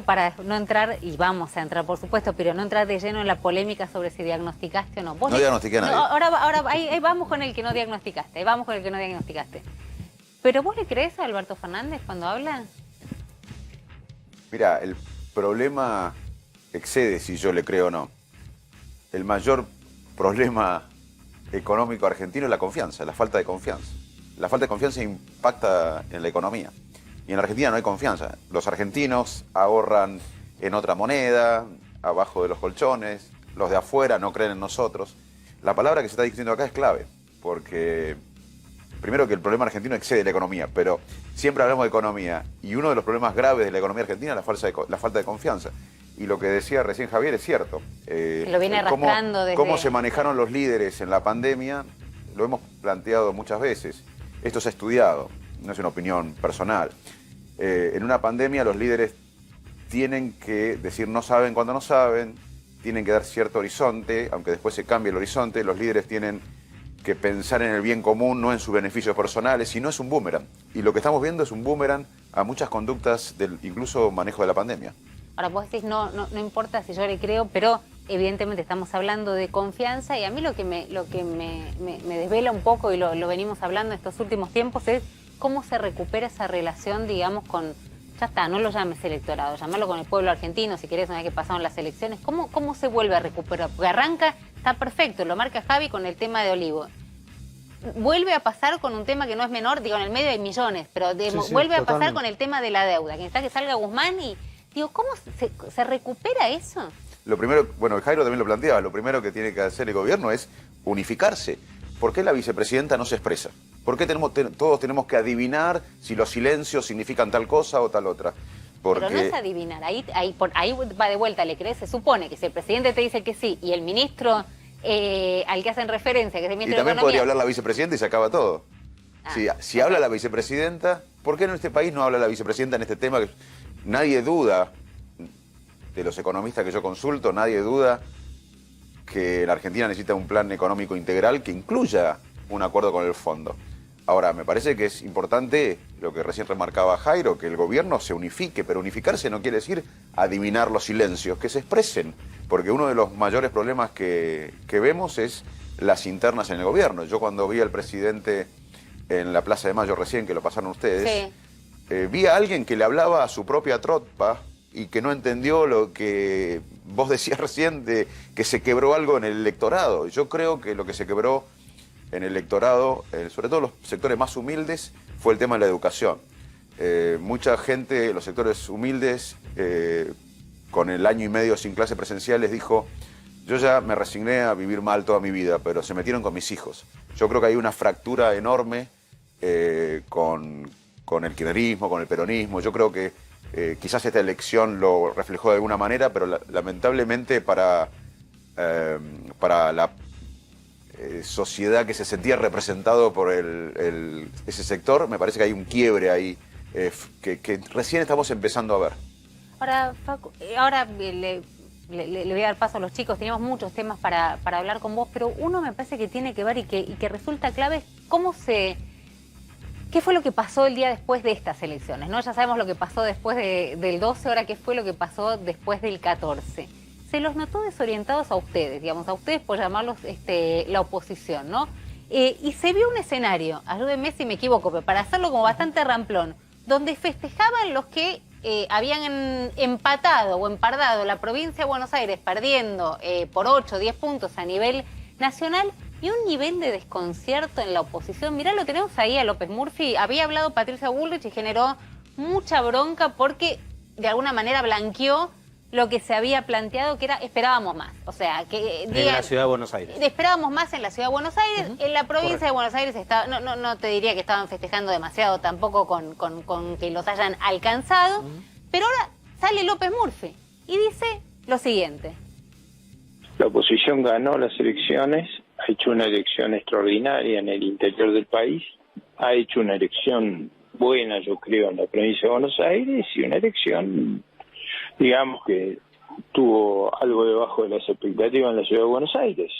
para no entrar, y vamos a entrar por supuesto, pero no entrar de lleno en la polémica sobre si diagnosticaste o no. No diagnostiqué a nadie. No, ahora ahí vamos con el que no diagnosticaste, ¿Pero vos le crees a Alberto Fernández cuando habla? Mira, el problema excede si yo le creo o no. El mayor problema económico argentino es la confianza, la falta de confianza. La falta de confianza impacta en la economía. Y en la Argentina no hay confianza. Los argentinos ahorran en otra moneda, abajo de los colchones. Los de afuera no creen en nosotros. La palabra que se está discutiendo acá es clave, porque primero que el problema argentino excede la economía, pero siempre hablamos de economía. Y uno de los problemas graves de la economía argentina es la falta de confianza. Y lo que decía recién Javier es cierto. Lo viene arrastrando desde... Cómo se manejaron los líderes en la pandemia, lo hemos planteado muchas veces. Esto se ha estudiado, no es una opinión personal. En una pandemia los líderes tienen que decir no saben cuando no saben, tienen que dar cierto horizonte, aunque después se cambie el horizonte. Los líderes tienen que pensar en el bien común, no en sus beneficios personales, si no es un boomerang. Y lo que estamos viendo es un boomerang a muchas conductas del incluso manejo de la pandemia. Ahora vos decís, no importa si yo le creo, pero evidentemente estamos hablando de confianza, y a mí lo que me desvela un poco, y lo venimos hablando estos últimos tiempos, es cómo se recupera esa relación, digamos, con, ya está, no lo llames electorado, llamalo con el pueblo argentino, si querés, una vez que pasaron las elecciones. ¿Cómo se vuelve a recuperar? Porque arranca, está perfecto, lo marca Javi con el tema de Olivo. Vuelve a pasar con un tema que no es menor, digo, en el medio hay millones, pero vuelve a pasar con el tema de la deuda, que necesita que salga Guzmán y... Digo, ¿cómo se recupera eso? Lo primero, bueno, Jairo también lo planteaba, lo primero que tiene que hacer el gobierno es unificarse. ¿Por qué la vicepresidenta no se expresa? ¿Por qué todos tenemos que adivinar si los silencios significan tal cosa o tal otra? Porque... Pero no es adivinar, ahí va de vuelta, ¿le crees? Se supone que si el presidente te dice que sí y el ministro al que hacen referencia, que es el ministro de también Economía... podría hablar la vicepresidenta y se acaba todo. Si habla la vicepresidenta, ¿por qué en este país no habla la vicepresidenta en este tema? Nadie duda, de los economistas que yo consulto, nadie duda que la Argentina necesita un plan económico integral que incluya un acuerdo con el fondo. Ahora, me parece que es importante, lo que recién remarcaba Jairo, que el gobierno se unifique, pero unificarse no quiere decir adivinar los silencios, que se expresen, porque uno de los mayores problemas que vemos es las internas en el gobierno. Yo cuando vi al presidente en la Plaza de Mayo recién, que lo pasaron ustedes... Sí. Vi a alguien que le hablaba a su propia tropa y que no entendió lo que vos decías recién de que se quebró algo en el electorado. Yo creo que lo que se quebró en el electorado, sobre todo los sectores más humildes, fue el tema de la educación. Mucha gente, los sectores humildes, con el año y medio sin clases presenciales, dijo: yo ya me resigné a vivir mal toda mi vida, pero se metieron con mis hijos. Yo creo que hay una fractura enorme con el kirchnerismo, con el peronismo. Yo creo que quizás esta elección lo reflejó de alguna manera, pero lamentablemente para la sociedad que se sentía representado por ese sector, me parece que hay un quiebre ahí que recién estamos empezando a ver. Ahora, Facu, le voy a dar paso a los chicos. Teníamos muchos temas para hablar con vos, pero uno me parece que tiene que ver y que resulta clave es ¿qué fue lo que pasó el día después de estas elecciones? ¿No? Ya sabemos lo que pasó después del 12, ahora qué fue lo que pasó después del 14. Se los notó desorientados a ustedes, digamos, a ustedes por llamarlos la oposición, ¿no? Y se vio un escenario, ayúdenme si me equivoco, pero para hacerlo como bastante ramplón, donde festejaban los que habían empatado o empardado la provincia de Buenos Aires, perdiendo por 8 o 10 puntos a nivel nacional, y un nivel de desconcierto en la oposición. Mirá, lo tenemos ahí a López Murphy. Había hablado Patricia Bullrich y generó mucha bronca porque de alguna manera blanqueó lo que se había planteado, que era esperábamos más. O sea, que en la ciudad de Buenos Aires. Esperábamos más en la ciudad de Buenos Aires. En la provincia de Buenos Aires no te diría que estaban festejando demasiado tampoco con que los hayan alcanzado. Pero ahora sale López Murphy y dice lo siguiente. La oposición ganó las elecciones, ha hecho una elección extraordinaria en el interior del país, ha hecho una elección buena, yo creo, en la provincia de Buenos Aires, y una elección, digamos, que tuvo algo debajo de las expectativas en la ciudad de Buenos Aires.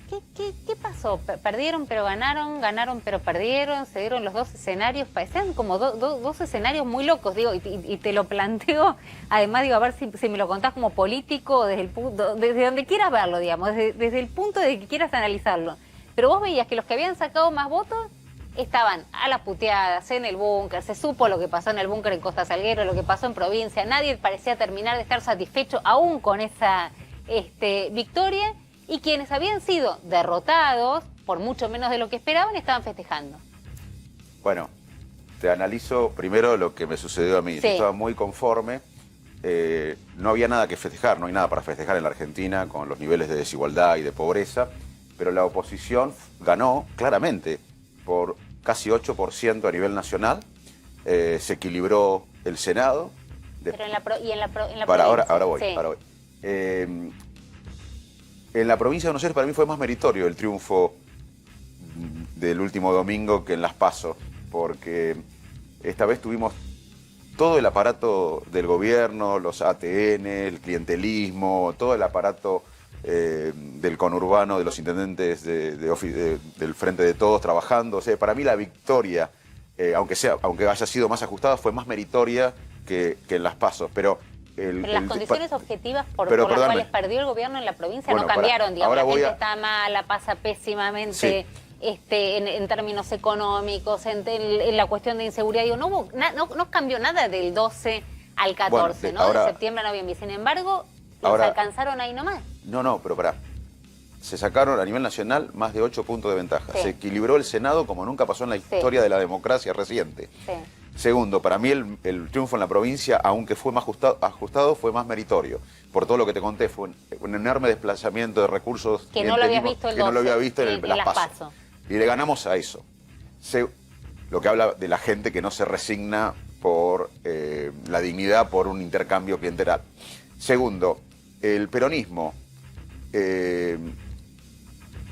¿Qué pasó? Perdieron pero ganaron, ganaron pero perdieron, se dieron los dos escenarios, parecían como dos escenarios muy locos, digo, y te lo planteo, además digo, a ver si me lo contás como político, desde donde quieras verlo, digamos, desde el punto de que quieras analizarlo. Pero vos veías que los que habían sacado más votos estaban a las puteadas en el búnker, se supo lo que pasó en el búnker en Costa Salguero, lo que pasó en provincia, nadie parecía terminar de estar satisfecho aún con esa victoria, y quienes habían sido derrotados, por mucho menos de lo que esperaban, estaban festejando. Bueno, te analizo primero lo que me sucedió a mí. Sí. Yo estaba muy conforme, no había nada que festejar, no hay nada para festejar en la Argentina con los niveles de desigualdad y de pobreza, pero la oposición ganó claramente por casi 8% a nivel nacional, se equilibró el Senado. Pero en la provincia. Ahora voy. Sí. En la provincia de Buenos Aires para mí fue más meritorio el triunfo del último domingo que en las PASO, porque esta vez tuvimos todo el aparato del gobierno, los ATN, el clientelismo, todo el aparato del conurbano, de los intendentes del Frente de Todos trabajando. O sea, para mí la victoria, aunque haya sido más ajustada, fue más meritoria que en las PASO. Pero las condiciones objetivas por las cuales perdió el gobierno en la provincia no cambiaron, digamos, la gente está mala, pasa pésimamente, sí, en términos económicos, en la cuestión de inseguridad, digo, no cambió nada del 12 al 14, bueno, ¿no? De septiembre a noviembre, sin embargo, los alcanzaron ahí nomás. No, pero pará, se sacaron a nivel nacional más de 8 puntos de ventaja, sí, se equilibró el Senado como nunca pasó en la historia, sí, de la democracia reciente. Sí. Segundo, para mí el triunfo en la provincia, aunque fue más ajustado, fue más meritorio. Por todo lo que te conté, fue un enorme desplazamiento de recursos que no lo habías visto no lo había visto en las PASO. Y le ganamos a eso. Lo que habla de la gente que no se resigna por la dignidad, por un intercambio clientelar. Segundo, el peronismo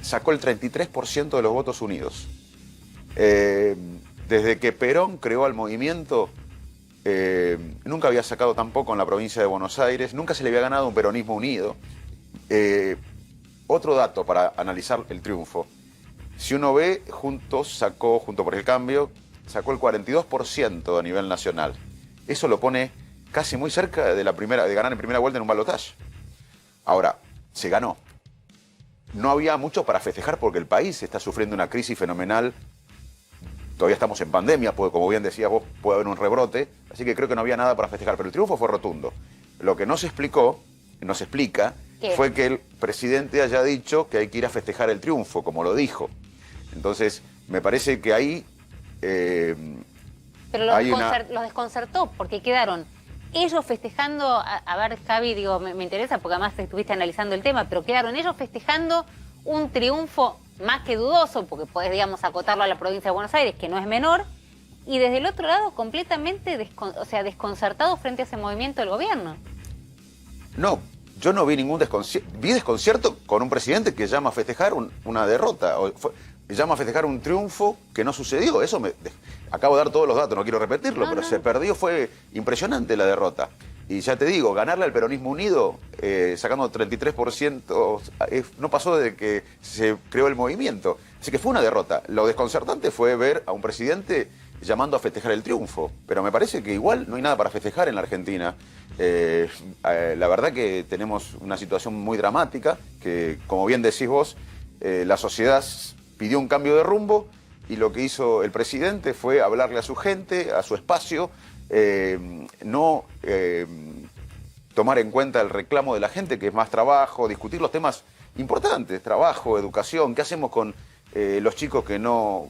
sacó el 33% de los votos unidos. Desde que Perón creó al movimiento, nunca había sacado tampoco en la provincia de Buenos Aires, nunca se le había ganado un peronismo unido. Otro dato para analizar el triunfo, si uno ve, Junto por el Cambio, sacó el 42% a nivel nacional. Eso lo pone casi muy cerca de ganar en primera vuelta en un balotaje. Ahora, se ganó. No había mucho para festejar porque el país está sufriendo una crisis fenomenal. Todavía estamos en pandemia, como bien decías vos, puede haber un rebrote, así que creo que no había nada para festejar, pero el triunfo fue rotundo. Lo que no se explica, fue que el presidente haya dicho que hay que ir a festejar el triunfo, como lo dijo. Entonces, me parece que ahí... pero los desconcertó, porque quedaron ellos festejando, a ver, Javi, digo, me interesa, porque además estuviste analizando el tema, pero quedaron ellos festejando un triunfo más que dudoso, porque podés, digamos, acotarlo a la provincia de Buenos Aires, que no es menor, y desde el otro lado completamente desconcertado frente a ese movimiento del gobierno. No, yo no vi ningún desconcierto. Vi desconcierto con un presidente que llama a festejar una derrota, llama a festejar un triunfo que no sucedió. Acabo de dar todos los datos, no quiero repetirlo, pero se perdió, fue impresionante la derrota. Y ya te digo, ganarle al peronismo unido, sacando 33%, no pasó desde que se creó el movimiento. Así que fue una derrota. Lo desconcertante fue ver a un presidente llamando a festejar el triunfo. Pero me parece que igual no hay nada para festejar en la Argentina. La verdad que tenemos una situación muy dramática, que como bien decís vos, la sociedad pidió un cambio de rumbo y lo que hizo el presidente fue hablarle a su gente, a su espacio, no tomar en cuenta el reclamo de la gente, que es más trabajo, discutir los temas importantes, trabajo, educación, qué hacemos con los chicos que no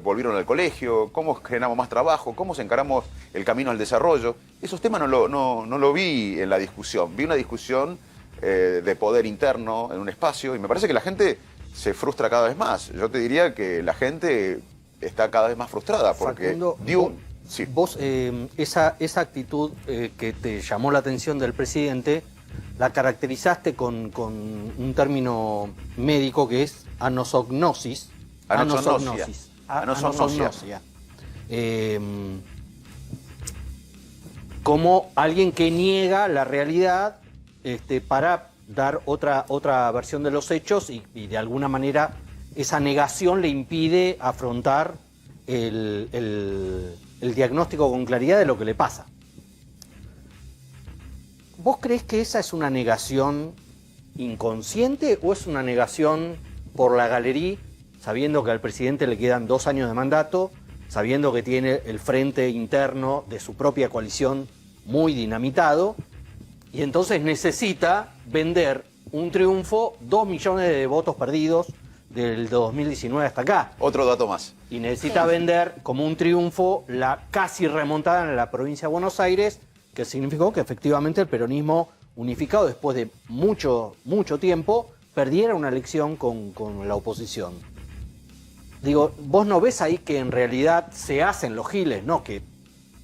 volvieron al colegio, cómo generamos más trabajo, cómo encaramos el camino al desarrollo. Esos temas no lo vi en la discusión, vi una discusión de poder interno en un espacio y me parece que la gente se frustra cada vez más. Yo te diría que la gente está cada vez más frustrada porque... Facundo, sí. Vos esa actitud que te llamó la atención del presidente la caracterizaste con un término médico que es anosognosia. Como alguien que niega la realidad para dar otra versión de los hechos y de alguna manera esa negación le impide afrontar el diagnóstico con claridad de lo que le pasa. ¿Vos creés que esa es una negación inconsciente o es una negación por la galería, sabiendo que al presidente le quedan 2 años de mandato, sabiendo que tiene el frente interno de su propia coalición muy dinamitado, y entonces necesita vender un triunfo, 2 millones de votos perdidos del 2019 hasta acá? Otro dato más. Y necesita vender como un triunfo la casi remontada en la provincia de Buenos Aires, que significó que efectivamente el peronismo unificado, después de mucho tiempo, perdiera una elección con la oposición. Digo, vos no ves ahí que en realidad se hacen los giles, no que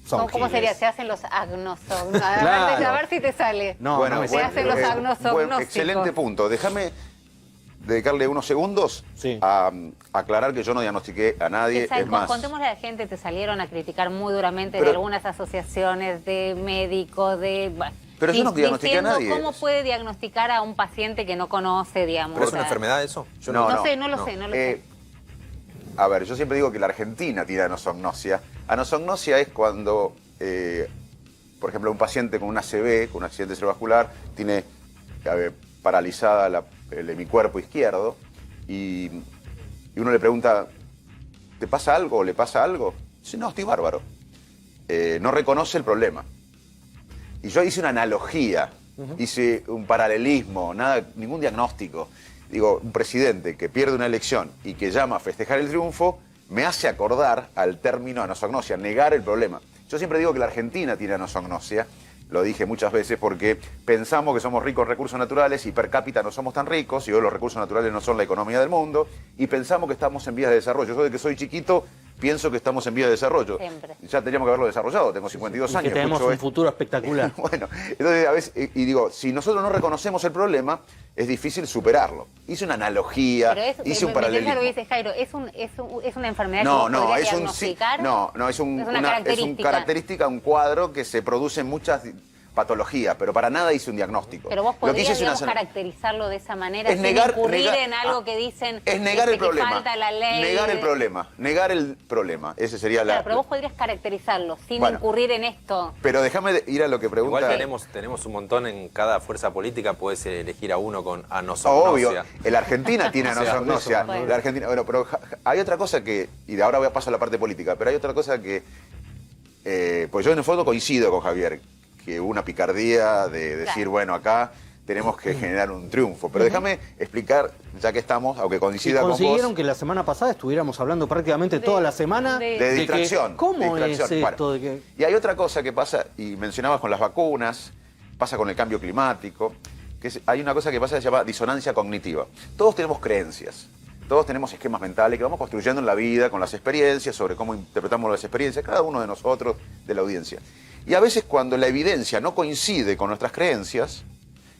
son ¿Cómo giles. sería? Se hacen los agnósticos. Claro. A ver si te sale. No, Bueno, no me se sale. hacen los agnósticos. Excelente punto. Déjame dedicarle unos segundos Sí. a aclarar que yo no diagnostiqué a nadie. Exacto. Es más, Contémosle a la gente, te salieron a criticar muy duramente de Pero- algunas asociaciones, de médicos, de... bueno, Pero yo no diagnostiqué a diciendo nadie. ¿Cómo puede diagnosticar a un paciente que no conoce, digamos? ¿Pero es o sea, una enfermedad eso? Yo No, No sé, no lo sé. A ver, yo siempre digo que la Argentina tiene anosognosia. Anosognosia es cuando, por ejemplo, un paciente con una ACV, con un accidente cerebrovascular, tiene paralizada el hemicuerpo izquierdo y uno le pregunta, ¿te pasa algo o le pasa algo? Dice, no, estoy bárbaro. No reconoce el problema. Y yo hice una analogía, hice un paralelismo, ningún diagnóstico. Digo, un presidente que pierde una elección y que llama a festejar el triunfo, me hace acordar al término anosognosia, negar el problema. Yo siempre digo que la Argentina tiene anosognosia, lo dije muchas veces, porque pensamos que somos ricos en recursos naturales y per cápita no somos tan ricos, y hoy los recursos naturales no son la economía del mundo, y pensamos que estamos en vías de desarrollo. Yo desde que soy chiquito pienso que estamos en vías de desarrollo. Siempre. Ya teníamos que haberlo desarrollado, tengo 52 Y años. que tenemos escucho un esto. futuro espectacular. Bueno, entonces a veces, y digo, si nosotros no reconocemos el problema, es difícil superarlo. Hice una analogía, Pero hice un me paralelismo. lo que dice Jairo, es una enfermedad No, que no, podría es un diagnosticar. es una característica. característica, un cuadro que se produce en muchas patologías, pero para nada hice un diagnóstico. Pero vos Lo que hice podrías, es una digamos, caracterizarlo de esa manera, es sin negar, incurrir en algo que dicen es negar el que problema. falta la ley. Negar el problema. Negar el problema. Ese sería Claro, pero vos podrías caracterizarlo sin Bueno. incurrir en esto. Pero déjame ir a lo que pregunta. Igual tenemos un montón en cada fuerza política, puedes elegir a uno con anosognosia. Obvio, la Argentina tiene O sea, anosognosia. bueno. La Argentina, bueno, pero hay otra cosa que, y de ahora voy a pasar a la parte política, pero hay otra cosa que, pues yo en el fondo coincido con Javier, que hubo una picardía de decir, Claro. bueno, acá tenemos que generar un triunfo. Pero déjame explicar, ya que estamos, aunque Y coincida con consiguieron vos, que la semana pasada estuviéramos hablando prácticamente toda la semana de de que, distracción. ¿cómo distracción. es esto? Bueno, De que... Y hay otra cosa que pasa, y mencionabas con las vacunas, pasa con el cambio climático, hay una cosa que pasa que se llama disonancia cognitiva. Todos tenemos creencias, todos tenemos esquemas mentales que vamos construyendo en la vida con las experiencias, sobre cómo interpretamos las experiencias, cada uno de nosotros, de la audiencia. Y a veces cuando la evidencia no coincide con nuestras creencias,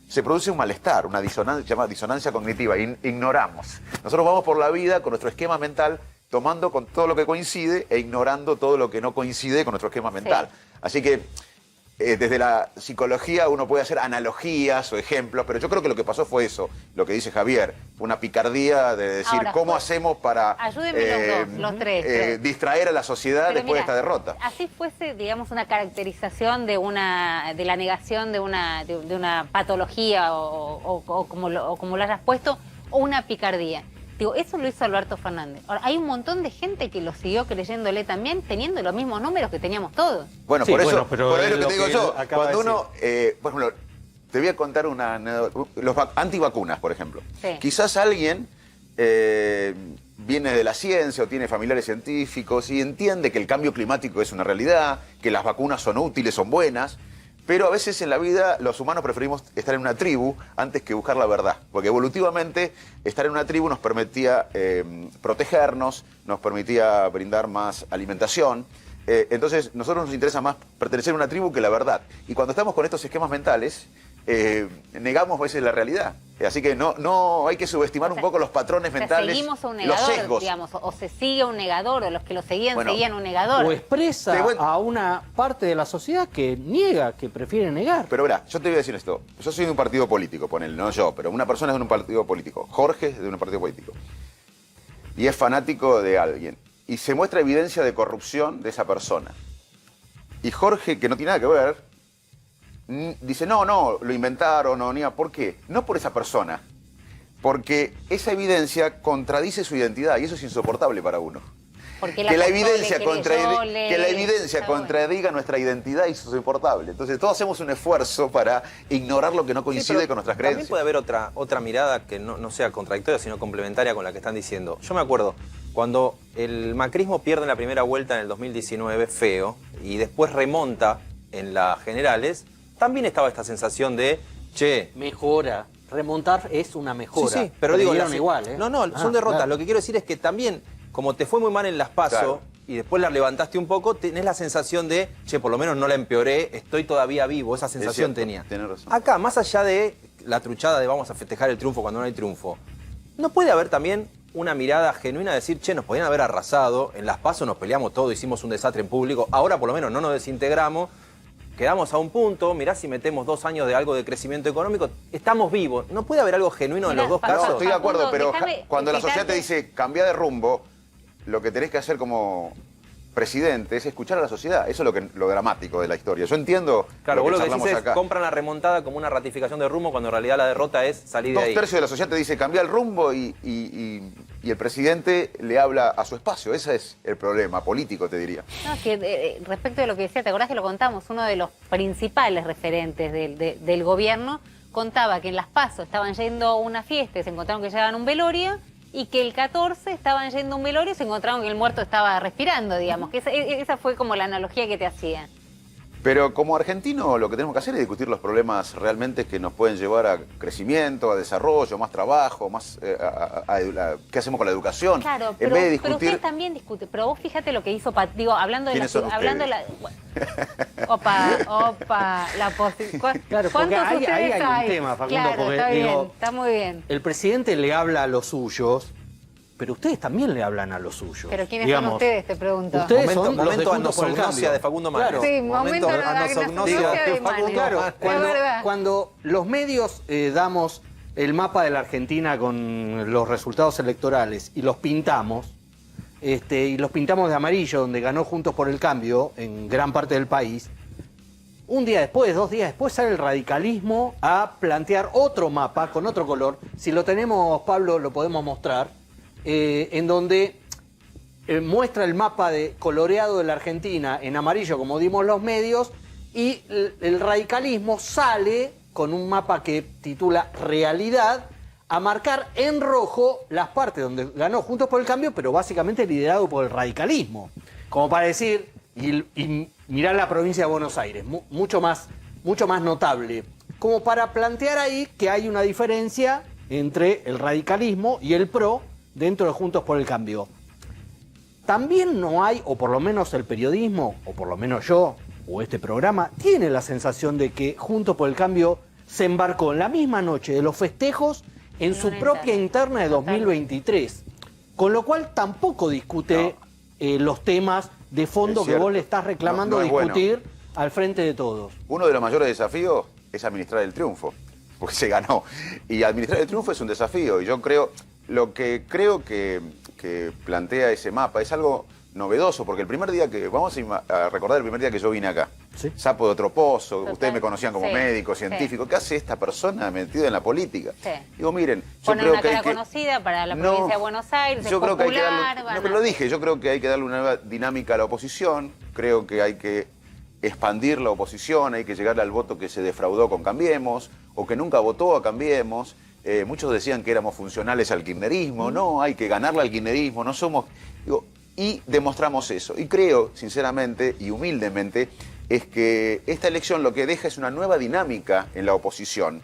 se produce un malestar, una disonancia, se llama disonancia cognitiva, ignoramos. Nosotros vamos por la vida con nuestro esquema mental, tomando con todo lo que coincide e ignorando todo lo que no coincide con nuestro esquema mental. Así que desde la psicología uno puede hacer analogías o ejemplos, pero yo creo que lo que pasó fue eso, lo que dice Javier, una picardía de decir Ahora, cómo hacemos para ayúdenme los tres. distraer a la sociedad Pero después mira, de esta derrota. Así fuese, digamos, una caracterización de la negación de una patología o como lo hayas puesto, o una picardía. Digo, eso lo hizo Alberto Fernández. Ahora, hay un montón de gente que lo siguió creyéndole también, teniendo los mismos números que teníamos todos. Bueno, Sí, por eso, bueno, pero por eso es lo que lo te digo que yo, él acaba cuando de uno, por ejemplo, te voy a contar una anécdota, los antivacunas, por ejemplo. Sí. Quizás alguien viene de la ciencia o tiene familiares científicos y entiende que el cambio climático es una realidad, que las vacunas son útiles, son buenas, pero a veces en la vida los humanos preferimos estar en una tribu antes que buscar la verdad, porque evolutivamente estar en una tribu nos permitía protegernos, nos permitía brindar más alimentación. Entonces, nosotros nos interesa más pertenecer a una tribu que la verdad. Y cuando estamos con estos esquemas mentales, negamos a veces la realidad. Así que no hay que subestimar un poco los patrones mentales, seguimos a un los negador, sesgos. digamos, o se sigue a un negador, o los que lo seguían Bueno, seguían un negador. O expresa a una parte de la sociedad que niega, que prefiere negar. Pero verá, yo te voy a decir esto. Yo soy de un partido político, ponele, no yo, pero una persona es de un partido político. Jorge es de un partido político. Y es fanático de alguien. Y se muestra evidencia de corrupción de esa persona. Y Jorge, que no tiene nada que ver, dice, no, lo inventaron, no. ¿Por qué? No por esa persona. Porque esa evidencia contradice su identidad y eso es insoportable para uno. Porque Que la evidencia contradiga nuestra identidad y eso es insoportable. Entonces todos hacemos un esfuerzo para ignorar lo que no coincide con nuestras creencias. También puede haber otra mirada que no sea contradictoria, sino complementaria con la que están diciendo. Yo me acuerdo, cuando el macrismo pierde en la primera vuelta en el 2019, feo, y después remonta en las generales, también estaba esta sensación de, che... Mejora. Remontar es una mejora. Sí, pero digo... igual, ¿eh? No, son derrotas. Claro. Lo que quiero decir es que también, como te fue muy mal en las PASO, claro, y después la levantaste un poco, tenés la sensación de, che, por lo menos no la empeoré, estoy todavía vivo. Esa sensación tenía. Tenés razón. Acá, más allá de la truchada de vamos a festejar el triunfo cuando no hay triunfo, ¿no puede haber también una mirada genuina de decir, che, nos podían haber arrasado, en las PASO nos peleamos todo, hicimos un desastre en público, ahora por lo menos no nos desintegramos, quedamos a un punto, mirá si metemos 2 años de algo de crecimiento económico, estamos vivos. ¿No puede haber algo genuino en los dos casos? No, estoy de acuerdo, pero cuando la sociedad te dice cambia de rumbo, lo que tenés que hacer como presidente es escuchar a la sociedad. Eso es lo dramático de la historia. Yo entiendo claro, lo que vos lo que charlamos decís acá. Es compran la remontada como una ratificación de rumbo cuando en realidad la derrota es salir de ahí. 2/3 de la sociedad te dice cambia el rumbo y el presidente le habla a su espacio. Ese es el problema político, te diría. No, que respecto de lo que decía, ¿te acordás que lo contamos? Uno de los principales referentes del gobierno contaba que en las PASO estaban yendo a una fiesta y se encontraron que llegaban a un velorio y que el 14 estaban yendo a un velorio y se encontraron que el muerto estaba respirando, digamos. Que esa fue como la analogía que te hacía. Pero como argentino lo que tenemos que hacer es discutir los problemas realmente que nos pueden llevar a crecimiento, a desarrollo, más trabajo, más qué hacemos con la educación. Claro, en vez de discutir... pero usted también discute. Pero vos fíjate lo que hizo, digo, hablando de ¿Quiénes son hablando de la... Opa, la posibilidad. Claro, porque ahí hay un tema, Facundo, claro, porque está bien, digo, está muy bien. El presidente le habla a los suyos, pero ustedes también le hablan a los suyos. ¿Pero quiénes son ustedes, te pregunto? Ustedes son los de momento Juntos por el anosognosia Cambio. de Facundo Manes. Claro. Sí, momento anosognosia de Manes. Claro, verdad. cuando los medios damos el mapa de la Argentina con los resultados electorales y los pintamos, y los pintamos de amarillo, donde ganó Juntos por el Cambio en gran parte del país, un día después, 2 días después, sale el radicalismo a plantear otro mapa con otro color. Si lo tenemos, Pablo, lo podemos mostrar. En donde muestra el mapa coloreado de la Argentina en amarillo, como dimos los medios, y el radicalismo sale con un mapa que titula Realidad, a marcar en rojo las partes donde ganó Juntos por el Cambio, pero básicamente liderado por el radicalismo. Como para decir, y mirar la provincia de Buenos Aires, mucho más notable, como para plantear ahí que hay una diferencia entre el radicalismo y el PRO, dentro de Juntos por el Cambio. También no hay, o por lo menos el periodismo, o por lo menos yo, o este programa, tiene la sensación de que Juntos por el Cambio se embarcó en la misma noche de los festejos en su propia interna de 2023. Con lo cual tampoco discute los temas de fondo que vos le estás reclamando discutir al frente de todos. Uno de los mayores desafíos es administrar el triunfo, porque se ganó. Y administrar el triunfo es un desafío, y yo creo... Lo que creo que plantea ese mapa es algo novedoso, porque el primer día que... Vamos a recordar el primer día que yo vine acá. ¿Sí? Sapo de otro pozo, ustedes me conocían como médico, científico. ¿Qué hace esta persona metida en la política? Sí. Digo, miren, yo creo una cara conocida para la provincia de Buenos Aires, yo creo que hay que darle, pero lo dije, yo creo que hay que darle una nueva dinámica a la oposición, creo que hay que expandir la oposición, hay que llegar al voto que se defraudó con Cambiemos, o que nunca votó a Cambiemos. Muchos decían que éramos funcionales al kirchnerismo, no, hay que ganarle al kirchnerismo, no somos... Digo, y demostramos eso. Y creo, sinceramente y humildemente, es que esta elección lo que deja es una nueva dinámica en la oposición.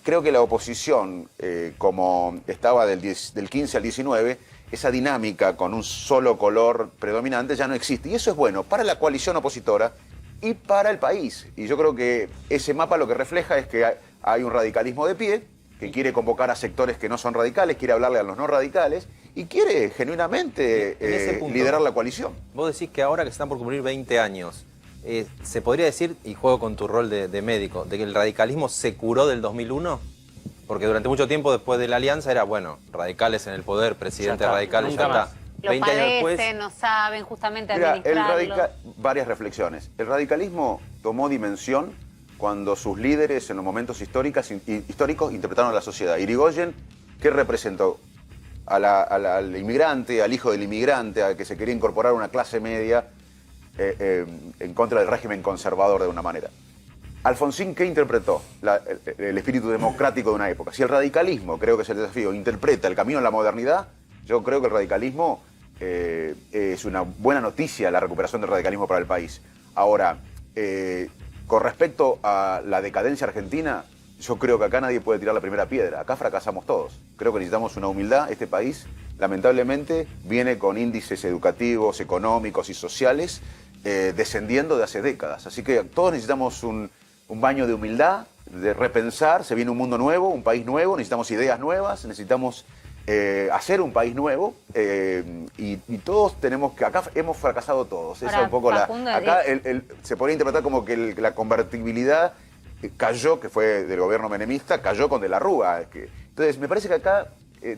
Creo que la oposición, como estaba del 15 al 19, esa dinámica con un solo color predominante ya no existe. Y eso es bueno para la coalición opositora y para el país. Y yo creo que ese mapa lo que refleja es que hay un radicalismo de pie, que quiere convocar a sectores que no son radicales, quiere hablarle a los no radicales y quiere genuinamente En ese punto, liderar la coalición. Vos decís que ahora que se están por cumplir 20 años, ¿se podría decir, y juego con tu rol de médico, de que el radicalismo se curó del 2001? Porque durante mucho tiempo después de la alianza era, bueno, radicales en el poder, presidente radicales, ya está. Lo 20 años después. padecen, no saben justamente Mira, administrarlo. varias reflexiones. El radicalismo tomó dimensión cuando sus líderes en los momentos históricos interpretaron a la sociedad. Irigoyen, ¿qué representó? Al inmigrante, al hijo del inmigrante, al que se quería incorporar a una clase media en contra del régimen conservador de una manera. Alfonsín, ¿qué interpretó? El espíritu democrático de una época. Si el radicalismo, creo que es el desafío, interpreta el camino a la modernidad, yo creo que el radicalismo es una buena noticia la recuperación del radicalismo para el país. Ahora, con respecto a la decadencia argentina, yo creo que acá nadie puede tirar la primera piedra. Acá fracasamos todos. Creo que necesitamos una humildad. Este país, lamentablemente, viene con índices educativos, económicos y sociales descendiendo de hace décadas. Así que todos necesitamos un baño de humildad, de repensar. Se viene un mundo nuevo, un país nuevo, necesitamos ideas nuevas, necesitamos hacer un país nuevo y todos tenemos que... Acá hemos fracasado todos. Esa es un poco Facundo, acá se podría interpretar como que la convertibilidad cayó, que fue del gobierno menemista, cayó con De la Rúa. Entonces, me parece que acá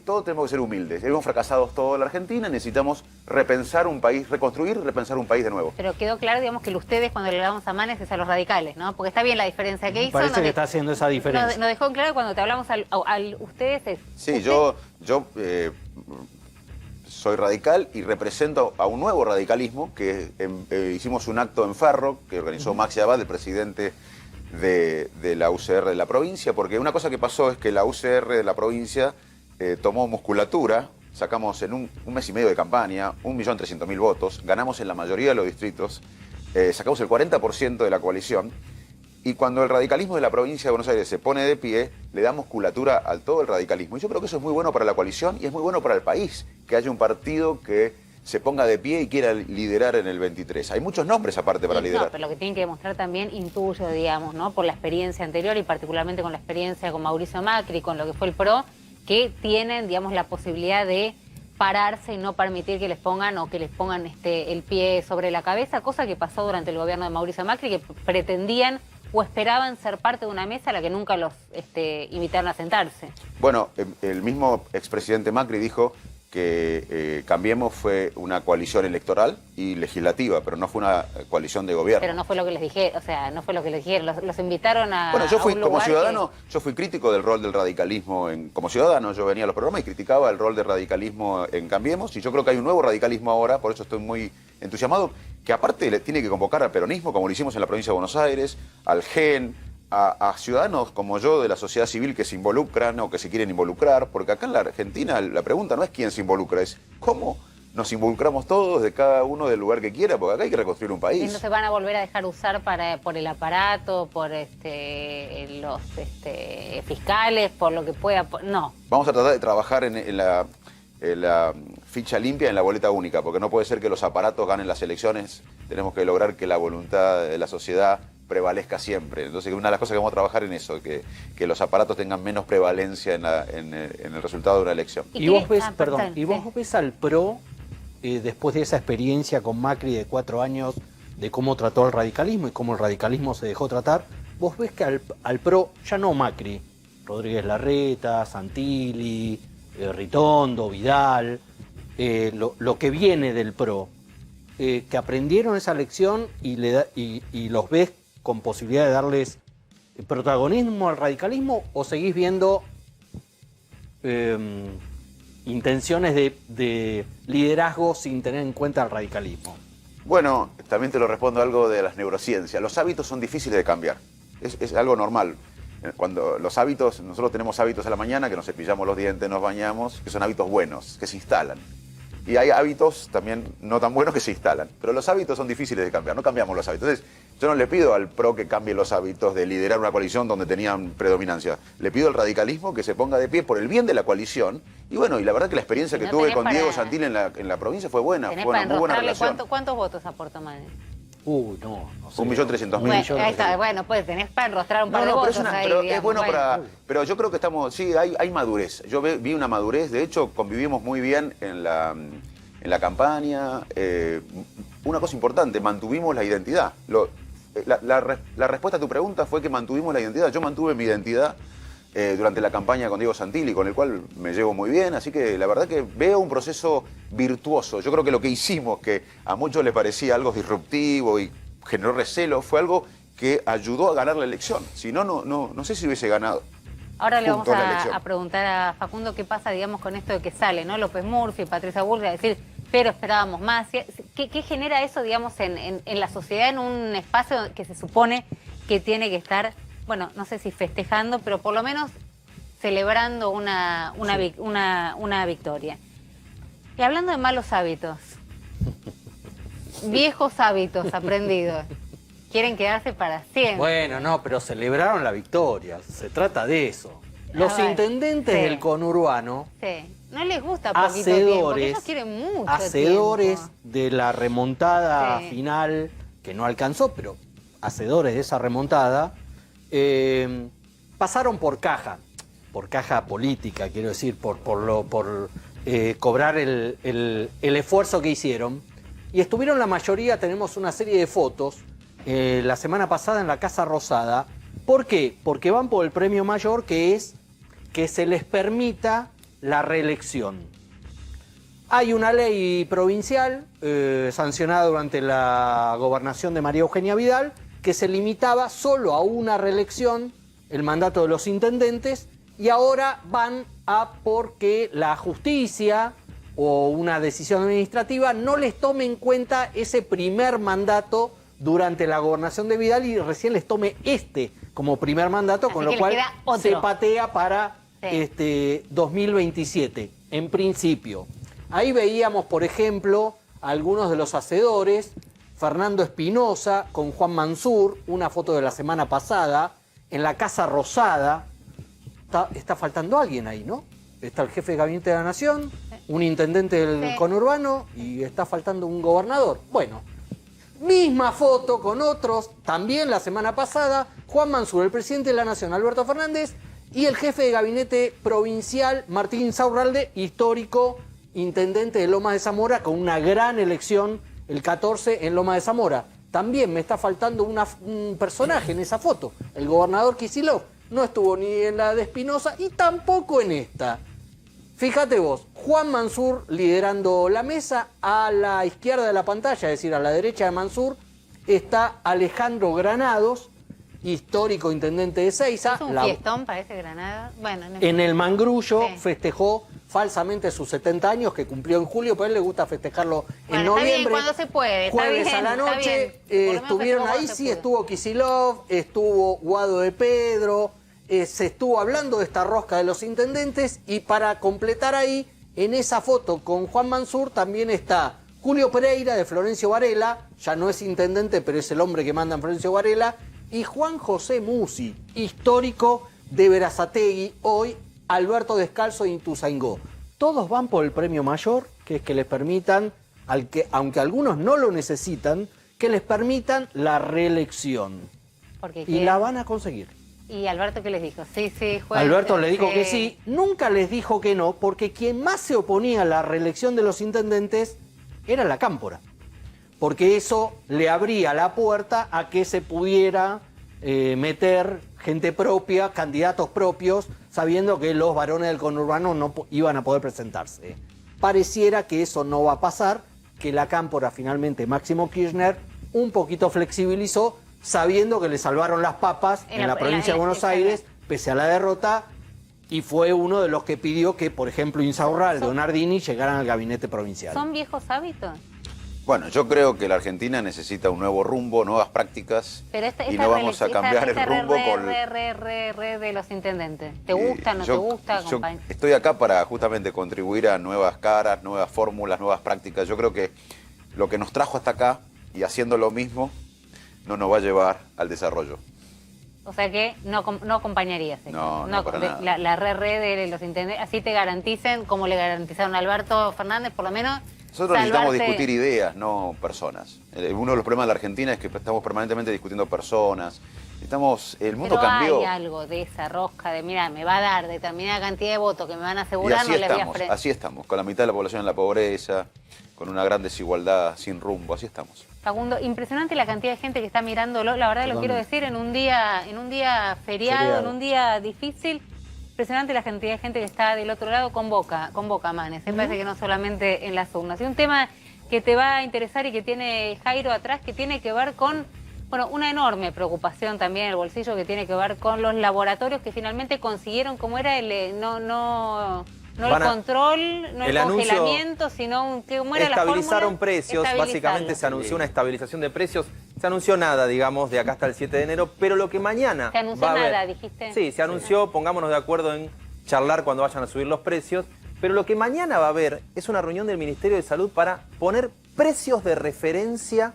todos tenemos que ser humildes. Hemos fracasado toda la Argentina, necesitamos repensar un país, reconstruir, repensar un país de nuevo. Pero quedó claro, digamos, que ustedes cuando le damos a Manes es a los radicales, ¿no? Porque está bien la diferencia que hizo. Parece que está haciendo esa diferencia. Nos dejó claro cuando te hablamos al ustedes es... Sí, usted... yo soy radical y represento a un nuevo radicalismo que hicimos un acto en Ferro que organizó Maxi Abad, el presidente de la UCR de la provincia, porque una cosa que pasó es que la UCR de la provincia tomó musculatura, sacamos en un mes y medio de campaña 1.300.000 votos, ganamos en la mayoría de los distritos, sacamos el 40% de la coalición, y cuando el radicalismo de la provincia de Buenos Aires se pone de pie, le da musculatura a todo el radicalismo. Y yo creo que eso es muy bueno para la coalición y es muy bueno para el país, que haya un partido que se ponga de pie y quiera liderar en el 23. Hay muchos nombres aparte para liderar. No, pero lo que tienen que demostrar también, intuyo, digamos, ¿no? Por la experiencia anterior y particularmente con la experiencia con Mauricio Macri, con lo que fue el PRO, que tienen, digamos, la posibilidad de pararse y no permitir que les pongan el pie sobre la cabeza, cosa que pasó durante el gobierno de Mauricio Macri, que pretendían o esperaban ser parte de una mesa a la que nunca los invitaron a sentarse. Bueno, el mismo expresidente Macri dijo que Cambiemos fue una coalición electoral y legislativa, pero no fue una coalición de gobierno. Pero no fue lo que les dije, o sea, no fue lo que les dijeron, los invitaron a... Bueno, yo fui a un como lugar ciudadano, yo fui crítico del rol del radicalismo. Como ciudadano yo venía a los programas y criticaba el rol del radicalismo en Cambiemos, y yo creo que hay un nuevo radicalismo ahora, por eso estoy muy entusiasmado, que aparte le tiene que convocar al peronismo, como lo hicimos en la provincia de Buenos Aires, al GEN, a ciudadanos como yo de la sociedad civil que se involucran o que se quieren involucrar, porque acá en la Argentina la pregunta no es quién se involucra, es cómo nos involucramos todos de cada uno del lugar que quiera, porque acá hay que reconstruir un país. Y no se van a volver a dejar usar por el aparato, por los fiscales, por lo que pueda... No. Vamos a tratar de trabajar en la ficha limpia, en la boleta única, porque no puede ser que los aparatos ganen las elecciones. Tenemos que lograr que la voluntad de la sociedad prevalezca siempre. Entonces, una de las cosas que vamos a trabajar en eso, que los aparatos tengan menos prevalencia en el resultado de una elección. Y vos ves al PRO, después de esa experiencia con Macri de 4 años, de cómo trató al radicalismo y cómo el radicalismo se dejó tratar, vos ves que al PRO, ya no Macri, Rodríguez Larreta, Santilli, Ritondo, Vidal, lo que viene del PRO, que aprendieron esa lección y los ves con posibilidad de darles protagonismo al radicalismo, o seguís viendo intenciones de liderazgo sin tener en cuenta el radicalismo? Bueno, también te lo respondo algo de las neurociencias. Los hábitos son difíciles de cambiar. Es algo normal. Cuando los hábitos, nosotros tenemos hábitos a la mañana, que nos cepillamos los dientes, nos bañamos, que son hábitos buenos, que se instalan. Y hay hábitos también no tan buenos que se instalan. Pero los hábitos son difíciles de cambiar, no cambiamos los hábitos. Entonces, yo no le pido al PRO que cambie los hábitos de liderar una coalición donde tenían predominancia. Le pido al radicalismo que se ponga de pie por el bien de la coalición. Y bueno, y la verdad que la experiencia que tuve con Diego Santilli en la provincia fue buena. Fue una muy buena relación. ¿Cuántos votos aportó Manes? No sé. 1.300.000. Bueno, ahí está, bueno, pues tenés para enrostrar un par de pero, votos es, ahí, pero es digamos, bueno bueno. pero yo creo que estamos, sí, hay madurez. Yo vi una madurez, de hecho convivimos muy bien en la campaña. Una cosa importante, mantuvimos la identidad. La respuesta a tu pregunta fue que mantuvimos la identidad. Yo mantuve mi identidad durante la campaña con Diego Santilli, con el cual me llevo muy bien, así que la verdad que veo un proceso virtuoso. Yo creo que lo que hicimos, que a muchos les parecía algo disruptivo y generó recelo, fue algo que ayudó a ganar la elección. Si no, no sé si hubiese ganado. Ahora le vamos Punto la elección. a preguntar a Facundo qué pasa, digamos, con esto de que sale, ¿no? López Murphy, Patricia Bullrich, a decir, pero esperábamos más. ¿Qué genera eso, digamos, en la sociedad, en un espacio que se supone que tiene que estar, bueno, no sé si festejando, pero por lo menos celebrando una victoria? Y hablando de malos hábitos, viejos hábitos aprendidos, quieren quedarse para siempre. Bueno, no, pero celebraron la victoria. Se trata de eso. Los ver, intendentes sí. del conurbano, Sí, no les gusta poquito tiempo, porque ellos hacedores, quieren mucho hacedores tiempo. de la remontada Sí. final, que no alcanzó, pero hacedores de esa remontada, pasaron por caja política, quiero decir, por cobrar el esfuerzo que hicieron. Y estuvieron la mayoría, tenemos una serie de fotos, la semana pasada en la Casa Rosada. ¿Por qué? Porque van por el premio mayor, que es que se les permita la reelección. Hay una ley provincial sancionada durante la gobernación de María Eugenia Vidal que se limitaba solo a una reelección el mandato de los intendentes, y ahora van a porque la justicia o una decisión administrativa no les tome en cuenta ese primer mandato durante la gobernación de Vidal y recién les tome este como primer mandato, Así con que lo les cual queda otro. se patea para Sí. 2027, en principio. Ahí veíamos, por ejemplo, algunos de los hacedores, Fernando Espinosa con Juan Mansur, una foto de la semana pasada, en la Casa Rosada. Está faltando alguien ahí, ¿no? Está el jefe de gabinete de la Nación, un intendente del Sí. conurbano y está faltando un gobernador. Bueno, misma foto con otros, también la semana pasada, Juan Mansur, el presidente de la Nación, Alberto Fernández, y el jefe de gabinete provincial, Martín Insaurralde, histórico intendente de Lomas de Zamora, con una gran elección el 14 en Lomas de Zamora. También me está faltando un personaje en esa foto, el gobernador Kicillof. No estuvo ni en la de Espinosa y tampoco en esta. Fíjate vos, Juan Mansur liderando la mesa, a la izquierda de la pantalla, es decir, a la derecha de Mansur, está Alejandro Granados, histórico intendente de Seiza. Es un fiestón, parece Granada. Bueno, no En el Mangrullo Sí. festejó falsamente sus 70 años, que cumplió en julio, pero a él le gusta festejarlo en Bueno, está bien, noviembre. cuando se puede, está Jueves bien, a la está noche, bien. Por lo menos estuvieron festejó ahí, cuando se sí, pudo. estuvo Kicillof, estuvo Guado de Pedro, se estuvo hablando de esta rosca de los intendentes, y para completar ahí, en esa foto con Juan Mansur también está Julio Pereira de Florencio Varela, ya no es intendente, pero es el hombre que manda en Florencio Varela, y Juan José Musi, histórico de Berazategui, hoy Alberto Descalzo de Ituzaingó. Todos van por el premio mayor, que es que les permitan, aunque algunos no lo necesitan, que les permitan la reelección. Porque Y quieren- la van a conseguir. ¿Y Alberto qué les dijo? Sí, juez. Alberto le dijo que sí, nunca les dijo que no, porque quien más se oponía a la reelección de los intendentes era la Cámpora. Porque eso le abría la puerta a que se pudiera meter gente propia, candidatos propios, sabiendo que los varones del conurbano no iban a poder presentarse. Pareciera que eso no va a pasar, que la Cámpora finalmente, Máximo Kirchner, un poquito flexibilizó, sabiendo que le salvaron las papas en la provincia de Buenos Aires, pese a la derrota, y fue uno de los que pidió que, por ejemplo, Insaurralde o Nardini llegaran al gabinete provincial. ¿Son viejos hábitos? Bueno, yo creo que la Argentina necesita un nuevo rumbo, nuevas prácticas, Pero y no vamos a cambiar el rumbo con... de los intendentes. ¿Te gusta, no te gusta? Yo compañ- estoy acá para justamente contribuir a nuevas caras, nuevas fórmulas, nuevas prácticas. Yo creo que lo que nos trajo hasta acá, y haciendo lo mismo, no nos va a llevar al desarrollo. O sea que no acompañarías eso. No, para nada. La de los intendentes, así te garanticen, como le garantizaron a Alberto Fernández, por lo menos Nosotros necesitamos discutir ideas, no personas. Uno de los problemas de la Argentina es que estamos permanentemente discutiendo personas. El mundo cambió. Hay algo de esa rosca de, mira, me va a dar determinada cantidad de votos que me van a asegurar, y así estamos, con la mitad de la población en la pobreza, con una gran desigualdad sin rumbo, así estamos. Facundo, impresionante la cantidad de gente que está mirándolo, la verdad lo quiero decir, en un día feriado, en un día difícil. Impresionante la cantidad de gente que está del otro lado con Boca Manes. Me parece que no solamente en las urnas. Y un tema que te va a interesar y que tiene Jairo atrás, que tiene que ver con, bueno, una enorme preocupación también en el bolsillo, que tiene que ver con los laboratorios que finalmente consiguieron, como era el el control, no el congelamiento, sino cómo era la fórmula. Estabilizaron precios, básicamente se anunció una estabilización de precios. Se anunció nada, digamos, de acá hasta el 7 de enero, pero lo que mañana ¿Se anunció nada, dijiste? Sí, se anunció, pongámonos de acuerdo en charlar cuando vayan a subir los precios, pero lo que mañana va a haber es una reunión del Ministerio de Salud para poner precios de referencia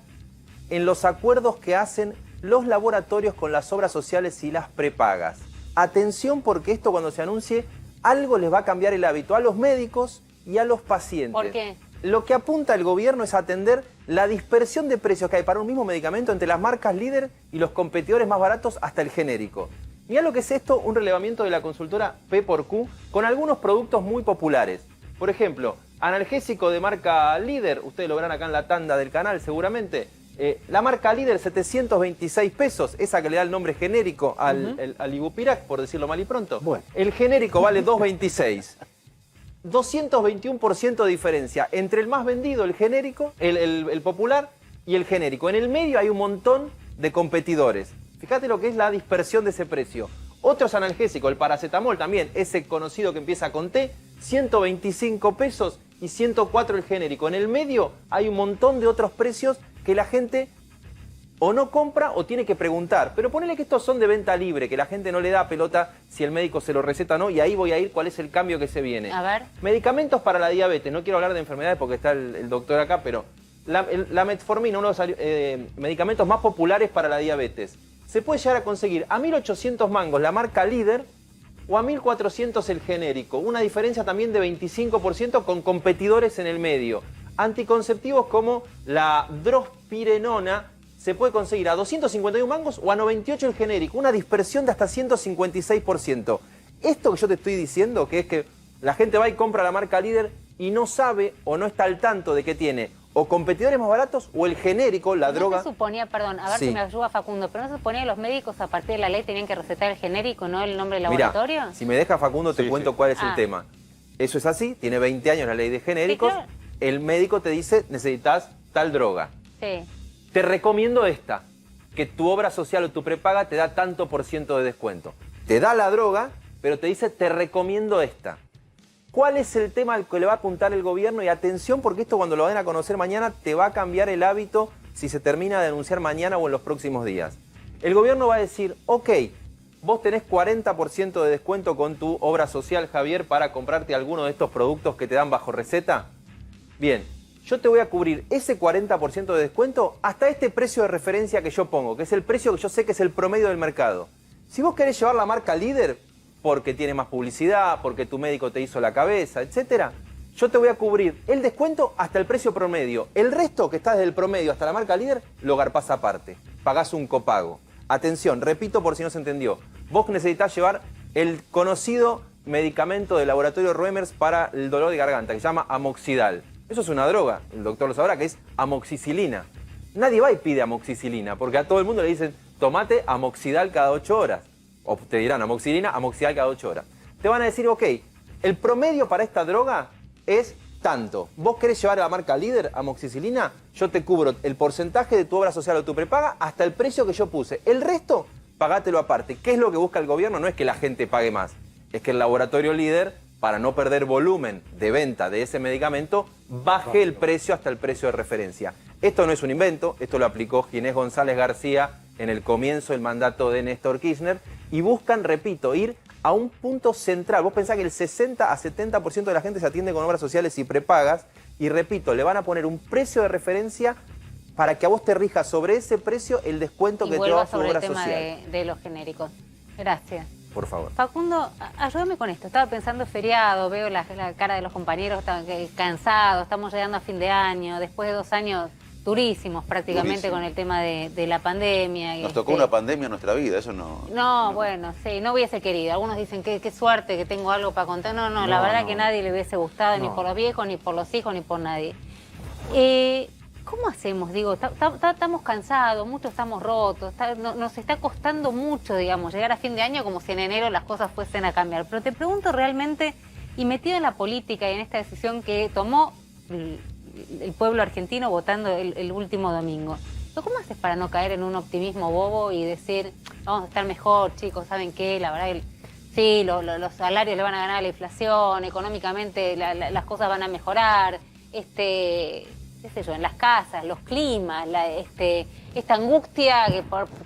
en los acuerdos que hacen los laboratorios con las obras sociales y las prepagas. Atención, porque esto cuando se anuncie, algo les va a cambiar el hábito a los médicos y a los pacientes. ¿Por qué? Lo que apunta el gobierno es atender la dispersión de precios que hay para un mismo medicamento entre las marcas líder y los competidores más baratos hasta el genérico. Mirá lo que es esto, un relevamiento de la consultora P/Q con algunos productos muy populares. Por ejemplo, analgésico de marca líder, ustedes lo verán acá en la tanda del canal seguramente. La marca líder, 726 pesos, esa que le da el nombre genérico al Ibupirac, por decirlo mal y pronto. Bueno. El genérico vale 226. 221% de diferencia entre el más vendido, el genérico, el popular y el genérico. En el medio hay un montón de competidores. Fíjate lo que es la dispersión de ese precio. Otros analgésicos, el paracetamol también, ese conocido que empieza con T, 125 pesos y 104 el genérico. En el medio hay un montón de otros precios que la gente o no compra o tiene que preguntar. Pero ponele que estos son de venta libre, que la gente no le da pelota si el médico se lo receta o no, y ahí voy a ir cuál es el cambio que se viene. A ver. Medicamentos para la diabetes. No quiero hablar de enfermedades porque está el doctor acá, pero la metformina, uno de los medicamentos más populares para la diabetes. Se puede llegar a conseguir a 1.800 mangos la marca líder o a 1.400 el genérico. Una diferencia también de 25% con competidores en el medio. Anticonceptivos como la drospirenona se puede conseguir a 251 mangos o a 98 el genérico. Una dispersión de hasta 156%. Esto que yo te estoy diciendo, que es que la gente va y compra la marca líder y no sabe o no está al tanto de que tiene o competidores más baratos o el genérico, la droga. No se suponía, perdón, a ver si me ayuda Facundo, pero no se suponía que los médicos a partir de la ley tenían que recetar el genérico, no el nombre del laboratorio. Mirá, si me deja Facundo te cuento cuál es el tema. Eso es así, tiene 20 años la ley de genéricos, sí, claro. El médico te dice necesitas tal droga. Sí. Te recomiendo esta, que tu obra social o tu prepaga te da tanto % de descuento. Te da la droga, pero te dice te recomiendo esta. ¿Cuál es el tema al que le va a apuntar el gobierno? Y atención, porque esto cuando lo vayan a conocer mañana te va a cambiar el hábito si se termina de anunciar mañana o en los próximos días. El gobierno va a decir, ok, vos tenés 40% de descuento con tu obra social, Javier, para comprarte alguno de estos productos que te dan bajo receta. Bien, yo te voy a cubrir ese 40% de descuento hasta este precio de referencia que yo pongo, que es el precio que yo sé que es el promedio del mercado. Si vos querés llevar la marca líder, porque tiene más publicidad, porque tu médico te hizo la cabeza, etcétera, yo te voy a cubrir el descuento hasta el precio promedio. El resto, que está desde el promedio hasta la marca líder, lo garpás aparte. Pagás un copago. Atención, repito por si no se entendió. Vos necesitas llevar el conocido medicamento del laboratorio Reumers para el dolor de garganta, que se llama amoxidal. Eso es una droga, el doctor lo sabrá, que es amoxicilina. Nadie va y pide amoxicilina, porque a todo el mundo le dicen, tomate amoxidal cada 8 horas. O te dirán amoxicilina, amoxidal cada 8 horas. Te van a decir, ok, el promedio para esta droga es tanto. ¿Vos querés llevar a la marca líder amoxicilina? Yo te cubro el porcentaje de tu obra social o tu prepaga hasta el precio que yo puse. El resto, pagátelo aparte. ¿Qué es lo que busca el gobierno? No es que la gente pague más. Es que el laboratorio líder, para no perder volumen de venta de ese medicamento, baje el precio hasta el precio de referencia. Esto no es un invento, esto lo aplicó Ginés González García en el comienzo del mandato de Néstor Kirchner, y buscan, repito, ir a un punto central. Vos pensás que el 60 a 70% de la gente se atiende con obras sociales y prepagas, y repito, le van a poner un precio de referencia para que a vos te rija sobre ese precio el descuento que te va a tu obra social. Y vuelva sobre el tema de los genéricos. Gracias. Por favor. Facundo, ayúdame con esto. Estaba pensando feriado, veo la cara de los compañeros, están cansados, estamos llegando a fin de año, después de 2 años durísimos prácticamente Durísimo. con el tema de la pandemia. Nos tocó una pandemia en nuestra vida, eso no... No, bueno, sí, no hubiese querido. Algunos dicen qué suerte que tengo algo para contar. No, la verdad que nadie le hubiese gustado, ni por los viejos, ni por los hijos, ni por nadie. ¿Cómo hacemos? Digo, estamos cansados, muchos estamos rotos, nos está costando mucho, digamos, llegar a fin de año como si en enero las cosas fuesen a cambiar. Pero te pregunto realmente, y metido en la política y en esta decisión que tomó el pueblo argentino votando el último domingo, ¿cómo haces para no caer en un optimismo bobo y decir, vamos a estar mejor, chicos, ¿saben qué? La verdad, sí, los salarios le van a ganar a la inflación, económicamente las cosas van a mejorar, qué sé yo, en las casas, los climas, esta angustia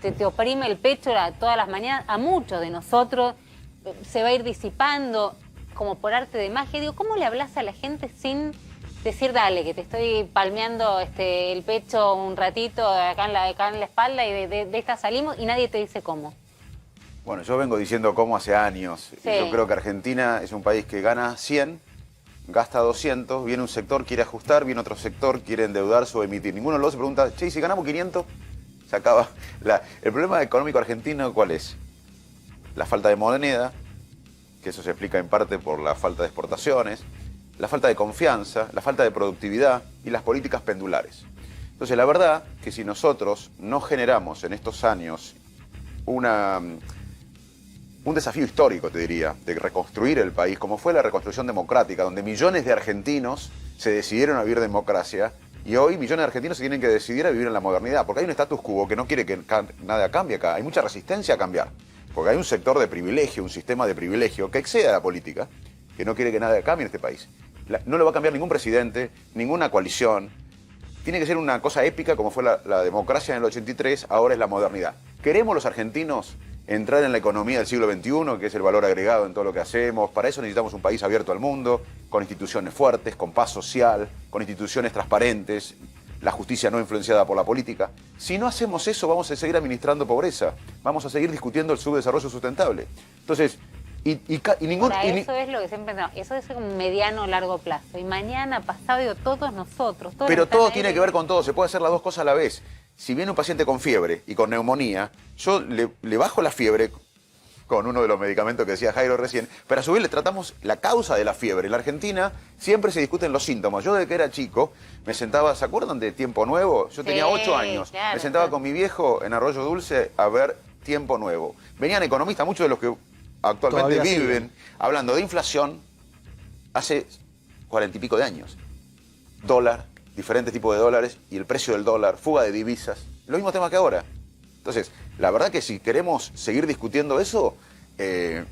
que te oprime el pecho todas las mañanas, a muchos de nosotros se va a ir disipando como por arte de magia. Digo, ¿cómo le hablas a la gente sin decir, dale, que te estoy palmeando el pecho un ratito acá en la espalda y de esta salimos y nadie te dice cómo? Bueno, yo vengo diciendo cómo hace años. Sí. Yo creo que Argentina es un país que gana 100, gasta 200, viene un sector, quiere ajustar, viene otro sector, quiere endeudarse o emitir. Ninguno de los dos se pregunta, che, si ganamos 500, se acaba. El problema económico argentino, ¿cuál es? La falta de moneda, que eso se explica en parte por la falta de exportaciones, la falta de confianza, la falta de productividad y las políticas pendulares. Entonces, la verdad que si nosotros no generamos en estos años un desafío histórico, te diría, de reconstruir el país, como fue la reconstrucción democrática, donde millones de argentinos se decidieron a vivir democracia, y hoy millones de argentinos se tienen que decidir a vivir en la modernidad, porque hay un status quo que no quiere que nada cambie acá. Hay mucha resistencia a cambiar, porque hay un sector de privilegio, un sistema de privilegio que excede a la política, que no quiere que nada cambie en este país. No lo va a cambiar ningún presidente, ninguna coalición. Tiene que ser una cosa épica como fue la democracia en el 83, ahora es la modernidad. ¿Queremos los argentinos entrar en la economía del siglo XXI, que es el valor agregado en todo lo que hacemos? Para eso necesitamos un país abierto al mundo, con instituciones fuertes, con paz social, con instituciones transparentes, la justicia no influenciada por la política. Si no hacemos eso, vamos a seguir administrando pobreza, vamos a seguir discutiendo el subdesarrollo sustentable. Entonces, eso es lo que siempre... No, eso es un mediano largo plazo. Y mañana, pasado, digo, todos nosotros... Pero todo tiene que ver con todo, se puede hacer las dos cosas a la vez. Si viene un paciente con fiebre y con neumonía, yo le bajo la fiebre con uno de los medicamentos que decía Jairo recién, pero a su vez le tratamos la causa de la fiebre. En la Argentina siempre se discuten los síntomas. Yo desde que era chico me sentaba, ¿se acuerdan de Tiempo Nuevo? Yo tenía 8 años, claro, me sentaba con mi viejo en Arroyo Dulce a ver Tiempo Nuevo. Venían economistas, muchos de los que actualmente viven hablando de inflación hace 40 y pico de años. Dólar, diferentes tipos de dólares y el precio del dólar, fuga de divisas, lo mismo tema que ahora. Entonces, la verdad que si queremos seguir discutiendo eso, es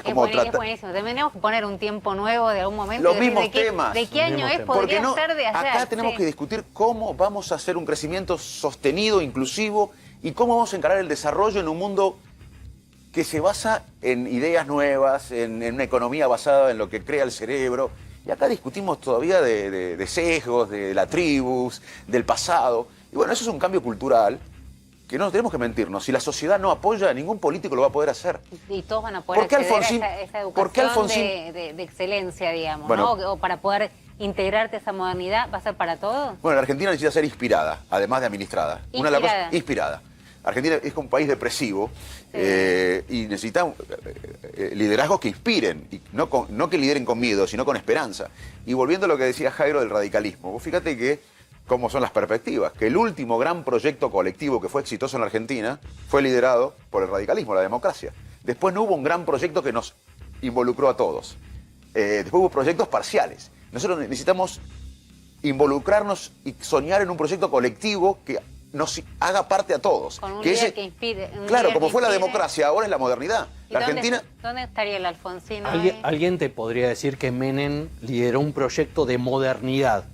como tratar... Es buenísimo, tenemos que poner un tiempo nuevo de algún momento. Los mismos temas. ¿De qué año es? Podría ser de ayer. Acá tenemos que discutir cómo vamos a hacer un crecimiento sostenido, inclusivo, y cómo vamos a encarar el desarrollo en un mundo que se basa en ideas nuevas, en una economía basada en lo que crea el cerebro. Y acá discutimos todavía de sesgos, de la tribus, del pasado. Y bueno, eso es un cambio cultural que no tenemos que mentirnos. Si la sociedad no apoya, ningún político lo va a poder hacer. Y todos van a poder acceder a esa educación de excelencia, digamos, bueno, ¿no? O para poder integrarte a esa modernidad, ¿va a ser para todos? Bueno, la Argentina necesita ser inspirada, además de administrada. Inspirada. Argentina es un país depresivo, sí. Y necesita liderazgos que inspiren, y no que lideren con miedo, sino con esperanza. Y volviendo a lo que decía Jairo del radicalismo, vos fíjate que cómo son las perspectivas, que el último gran proyecto colectivo que fue exitoso en la Argentina fue liderado por el radicalismo, la democracia. Después no hubo un gran proyecto que nos involucró a todos. Después hubo proyectos parciales. Nosotros necesitamos involucrarnos y soñar en un proyecto colectivo que nos haga parte a todos. Con un líder que inspire. Claro, como fue la democracia, ahora es la modernidad. La Argentina... ¿Dónde estaría el Alfonsino? ¿Alguien te podría decir que Menem lideró un proyecto de modernidad,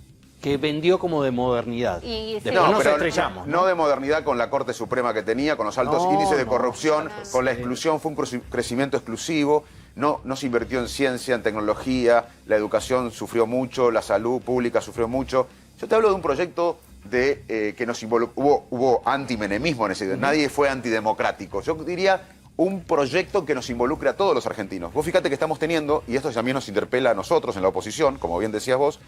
que vendió como de modernidad? Después nos estrellamos. No de modernidad con la Corte Suprema que tenía, con los altos índices de corrupción, con la exclusión, fue un crecimiento exclusivo. No se invirtió en ciencia, en tecnología, la educación sufrió mucho, la salud pública sufrió mucho. Yo te hablo de un proyecto que nos involucró, hubo antimenemismo en ese sentido, nadie fue antidemocrático. Yo diría un proyecto que nos involucre a todos los argentinos. Vos fíjate que estamos teniendo, y esto también nos interpela a nosotros en la oposición, como bien decías vos,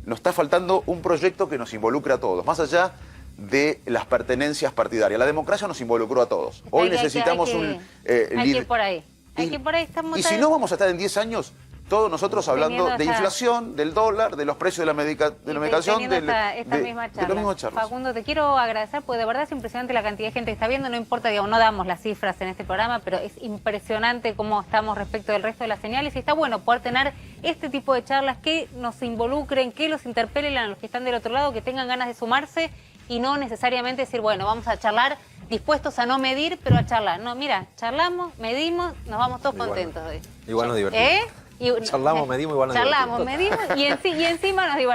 nos está faltando un proyecto que nos involucre a todos, más allá de las pertenencias partidarias. La democracia nos involucró a todos. Hoy necesitamos un hay que líder. ir por ahí. Hay que ir por ahí. Estamos Y si no, vamos a estar en 10 años todos nosotros hablando de inflación, del dólar, de los precios de la medicación, de esta misma charla. Facundo, te quiero agradecer porque de verdad es impresionante la cantidad de gente que está viendo. No importa, digamos, no damos las cifras en este programa, pero es impresionante cómo estamos respecto del resto de las señales. Y está bueno poder tener este tipo de charlas que nos involucren, que los interpelen a los que están del otro lado, que tengan ganas de sumarse y no necesariamente decir, bueno, vamos a charlar dispuestos a no medir, pero a charlar. No, mira, charlamos, medimos, nos vamos todos contentos hoy. Igual nos divertimos. Charlamos, medimos, igual nos divertimos. Charlamos, medimos y encima nos divertimos.